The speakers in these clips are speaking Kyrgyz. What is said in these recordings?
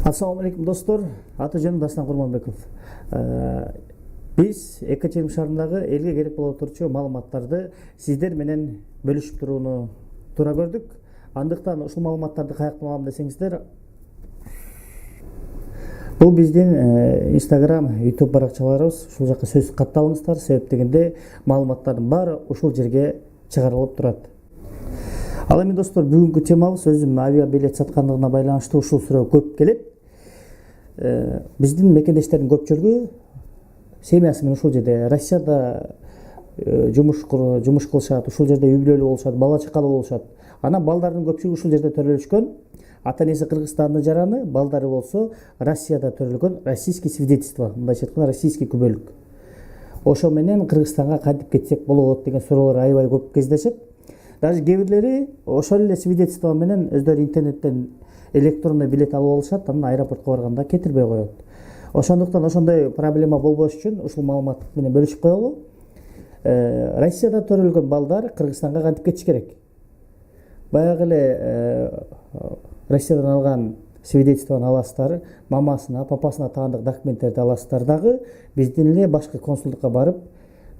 Assalamu алейкум достор. Аты жөнүм Дастан Курманбеков. Биз Екатеринбург шаарындагы элге керек боло турчу маалыматтарды сиздер менен бөлүшүп турууну туура көрдүк. Андыктан ушул маалыматтарды каяктан алам десеңиздер, бул биздин Instagram, YouTube баракчаларыбыз. Ушул жака сөз катталыңыздар. Себеп дегенде маалыматтардын баары ушул жерге чыгарылып турат. Ал эми достор, бүгүнкү темабыз өзүм авиабилет саткандыгына байланыштуу ушул суроо көп келет. Биздин мекендештердин көпчүлүгү семьясы менен ушул жерде Россияда жумуш кылышат, ушул жерде үй бүлөлүү болушат, бала чакалуу болушат. Анан балдардын көпчүлүгү ушул жерде төрөлүшкөн. Ата энеси Кыргызстандын жараны, балдары болсо Россияда төрөлгөн российский свидетельство, мындайча айтканда российский күбөлүк. Ошо менен Кыргызстанга кантип кетсек болот деген суроолор аябай көп кездешет. Даже кээ бирлери ошол эле свидетельство менен өздөрү интернеттен электронный билет алып алышат, анан аэропортко барганда кетирбей коет. Ошондуктан ошондой проблема болбош үчүн ушул маалымат менен бөлүшүп коелу. Россияда төрөлгөн балдар Кыргызстанга кантип кетиш керек? Баягы эле Россиядан алган свидетельствону аласыздар, мамасына, папасына таандык документтерди аласыздар дагы биздин эле башкы консулдукка барып,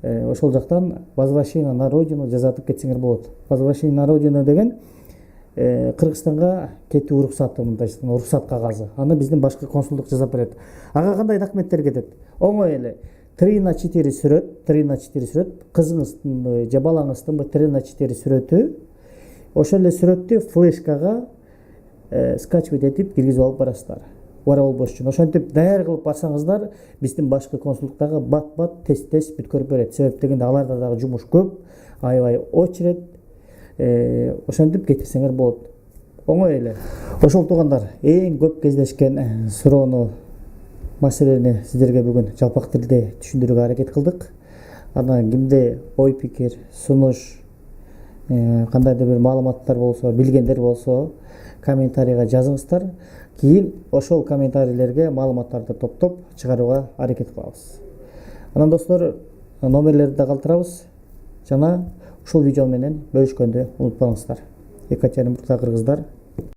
ошол жактан возвращение на родину жазатып кетсеңер болот. Возвращение на родину деген Кыргызстанга кетүү уруксаты, мындайча айтканда уруксат кагазы. Аны биздин башкы консулдук жасап берет. Ага кандай документтер кетет? Оңой эле 3х4 сүрөт, кызыңыздын же балаңыздын 3х4 сүрөтү, ошол эле сүрөттү флешкага скачивать этип киргизип алып барасыздар. Ора болбош үчүн. Ошентип даяр кылып барсаңыздар, биздин башкы консулдуктагы бат тез бүткөрүп берет. Себеп дегенде аларда дагы жумуш көп, аябай очередь. Ошентип кетирсеңер болот. Оңой эле. Ошол туугандар, эң көп кездешкен суроону, маселени сиздерге бүгүн жалпак тилде түшүндүрүүгө аракет кылдык. Анан кимде ой пикир, сунуш, кандайдыр бир маалыматтар болсо, билгендер болсо, комментарийга жазыңыздар. Кийин ошол комментарийлерге маалыматтарды топтоп чыгарууга аракет кылабыз. Анан достор, номерлерди да калтырабыз жана ушул видео менен бөлүшкөндү унутпаңыздар. Екатеринбургда кыргыздар